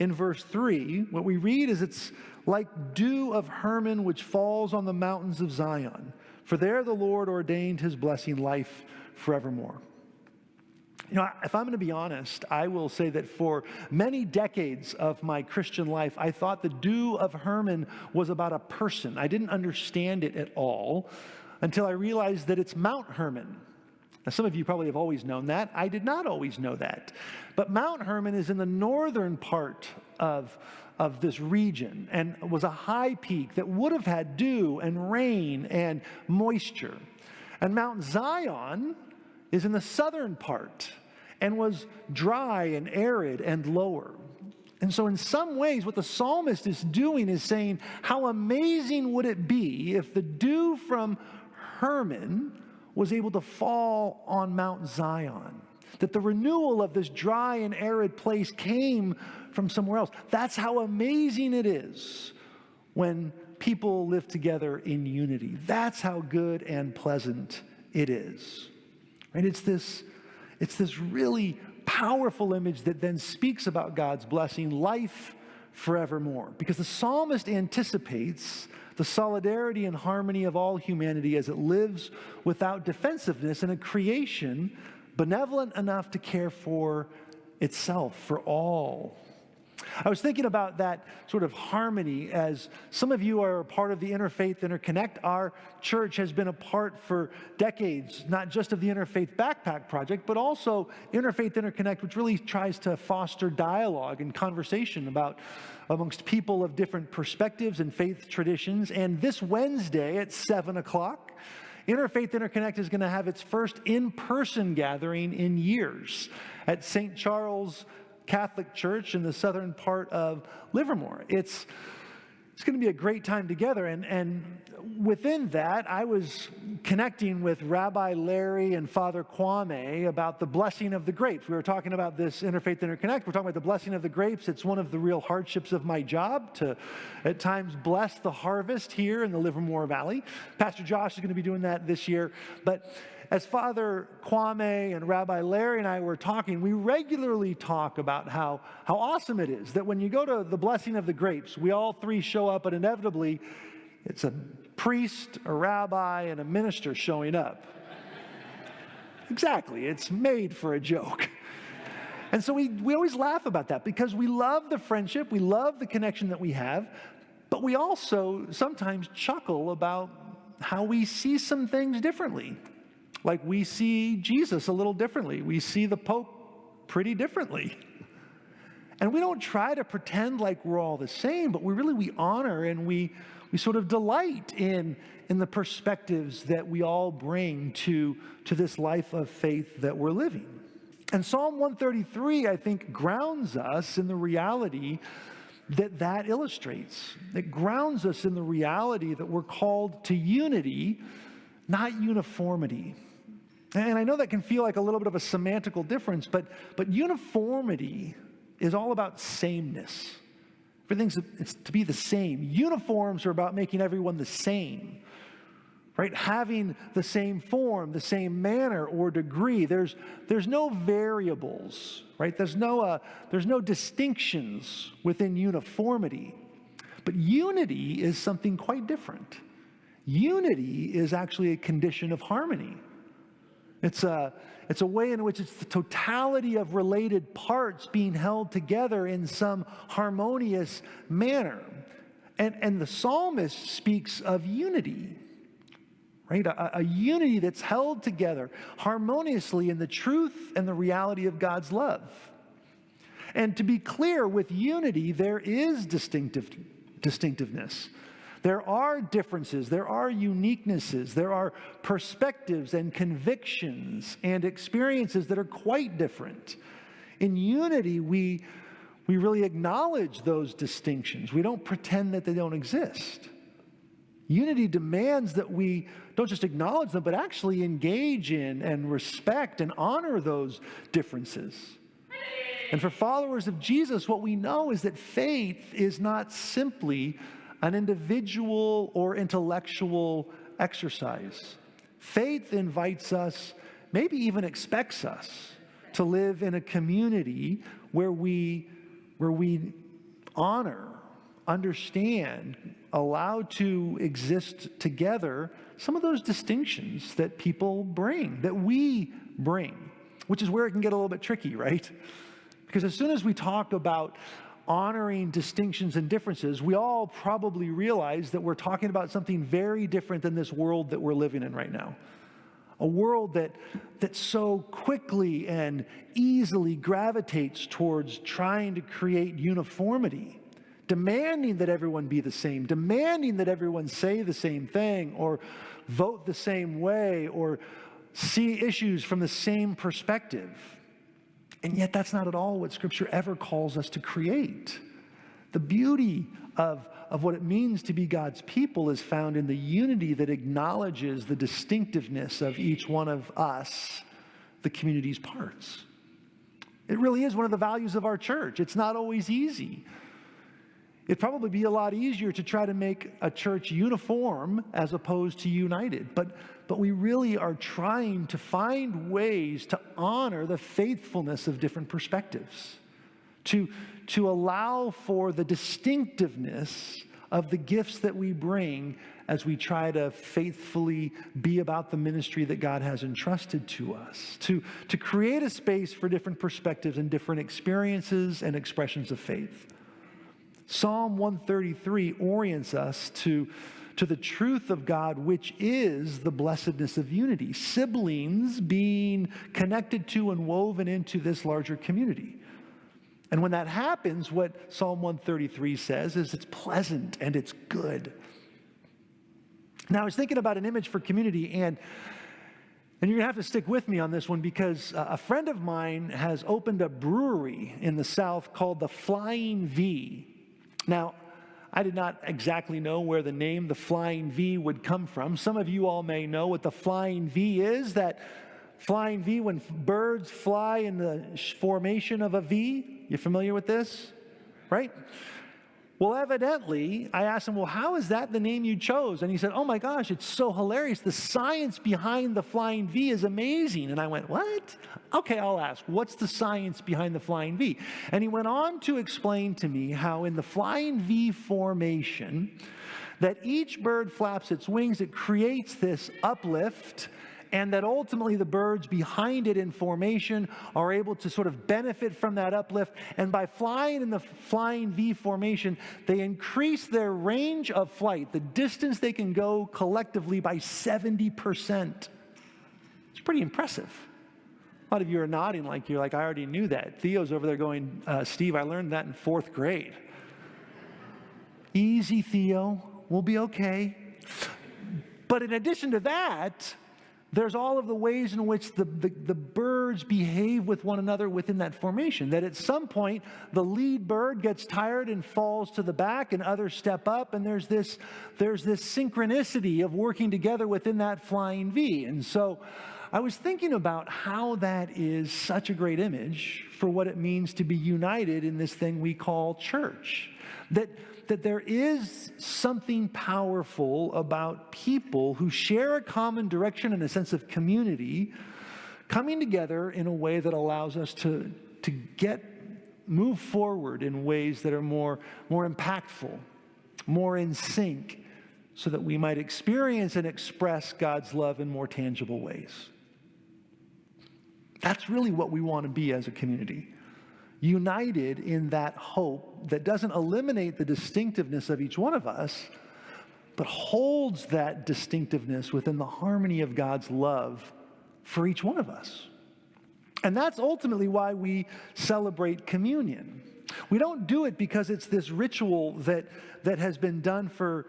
in verse 3, what we read is it's like dew of Hermon which falls on the mountains of Zion. For there the Lord ordained his blessing, life forevermore. You know, if I'm going to be honest, I will say that for many decades of my Christian life, I thought the dew of Hermon was about a person. I didn't understand it at all until I realized that it's Mount Hermon. Now, some of you probably have always known that. I did not always know that. But Mount Hermon is in the northern part of this region and was a high peak that would have had dew and rain and moisture. And Mount Zion is in the southern part and was dry and arid and lower. And so in some ways, what the psalmist is doing is saying, how amazing would it be if the dew from Hermon was able to fall on Mount Zion? That the renewal of this dry and arid place came from somewhere else. That's how amazing it is when people live together in unity. That's how good and pleasant it is. Right? It's this really powerful image that then speaks about God's blessing, life forevermore. Because the psalmist anticipates the solidarity and harmony of all humanity as it lives without defensiveness in a creation benevolent enough to care for itself, for all. I was thinking about that sort of harmony as some of you are a part of the Interfaith Interconnect. Our church has been a part for decades, not just of the Interfaith Backpack Project, but also Interfaith Interconnect, which really tries to foster dialogue and conversation amongst people of different perspectives and faith traditions. And this Wednesday at 7 o'clock, Interfaith Interconnect is going to have its first in-person gathering in years at St. Charles Catholic Church in the southern part of Livermore. It's going to be a great time together. And within that, I was connecting with Rabbi Larry and Father Kwame about the blessing of the grapes. We were talking about this Interfaith Interconnect. We're talking about the blessing of the grapes. It's one of the real hardships of my job to, at times, bless the harvest here in the Livermore Valley. Pastor Josh is going to be doing that this year. But as Father Kwame and Rabbi Larry and I were talking, we regularly talk about how awesome it is that when you go to the blessing of the grapes, we all three show up, and inevitably it's a priest, a rabbi, and a minister showing up. Exactly, it's made for a joke. And so we always laugh about that because we love the friendship, we love the connection that we have, but we also sometimes chuckle about how we see some things differently. Like we see Jesus a little differently. We see the Pope pretty differently. And we don't try to pretend like we're all the same, but we honor and we sort of delight in the perspectives that we all bring to this life of faith that we're living. And Psalm 133, I think, grounds us in the reality that illustrates. It grounds us in the reality that we're called to unity, not uniformity. And I know that can feel like a little bit of a semantical difference, but uniformity is all about sameness. It's to be the same. Uniforms are about making everyone the same, right? Having the same form, the same manner or degree. There's no variables, right? There's no distinctions within uniformity. But unity is something quite different. Unity is actually a condition of harmony. It's a way in which it's the totality of related parts being held together in some harmonious manner. And the psalmist speaks of unity, right? A unity that's held together harmoniously in the truth and the reality of God's love. And to be clear, with unity, there is distinctiveness. There are differences, there are uniquenesses, there are perspectives and convictions and experiences that are quite different. In unity, we really acknowledge those distinctions. We don't pretend that they don't exist. Unity demands that we don't just acknowledge them, but actually engage in and respect and honor those differences. And for followers of Jesus, what we know is that faith is not simply an individual or intellectual exercise. Faith invites us, maybe even expects us, to live in a community where we honor, understand, allow to exist together some of those distinctions that people bring, that we bring, which is where it can get a little bit tricky, right? Because as soon as we talk about honoring distinctions and differences, we all probably realize that we're talking about something very different than this world that we're living in right now. A world that so quickly and easily gravitates towards trying to create uniformity, demanding that everyone be the same, demanding that everyone say the same thing or vote the same way or see issues from the same perspective. And yet that's not at all what Scripture ever calls us to create. The beauty of what it means to be God's people is found in the unity that acknowledges the distinctiveness of each one of us, the community's parts. It really is one of the values of our church. It's not always easy. It'd probably be a lot easier to try to make a church uniform as opposed to united. But we really are trying to find ways to honor the faithfulness of different perspectives, to allow for the distinctiveness of the gifts that we bring as we try to faithfully be about the ministry that God has entrusted to us, to create a space for different perspectives and different experiences and expressions of faith. Psalm 133 orients us to the truth of God, which is the blessedness of unity, siblings being connected to and woven into this larger community. And when that happens, what Psalm 133 says is it's pleasant and it's good. Now, I was thinking about an image for community, and you're going to have to stick with me on this one because a friend of mine has opened a brewery in the South called the Flying V. Now, I did not exactly know where the name the Flying V would come from. Some of you all may know what the Flying V is. That Flying V, when birds fly in the formation of a V. You familiar with this? Right? Well, evidently, I asked him, well, how is that the name you chose? And he said, oh my gosh, it's so hilarious. The science behind the Flying V is amazing. And I went, what? Okay, I'll ask, what's the science behind the Flying V? And he went on to explain to me how in the Flying V formation, that each bird flaps its wings, it creates this uplift, and that ultimately the birds behind it in formation are able to sort of benefit from that uplift. And by flying in the Flying V formation, they increase their range of flight, the distance they can go collectively, by 70%. It's pretty impressive. A lot of you are nodding like you're like, I already knew that. Theo's over there going, Steve, I learned that in 4th grade. Easy, Theo. We'll be okay. But in addition to that, there's all of the ways in which the birds behave with one another within that formation. That at some point, the lead bird gets tired and falls to the back, and others step up, and there's this synchronicity of working together within that Flying V. And so I was thinking about how that is such a great image for what it means to be united in this thing we call church. That there is something powerful about people who share a common direction and a sense of community coming together in a way that allows us to move forward in ways that are more impactful, more in sync, so that we might experience and express God's love in more tangible ways. That's really what we want to be as a community. United in that hope that doesn't eliminate the distinctiveness of each one of us, but holds that distinctiveness within the harmony of God's love for each one of us. And that's ultimately why we celebrate communion. We don't do it because it's this ritual that has been done for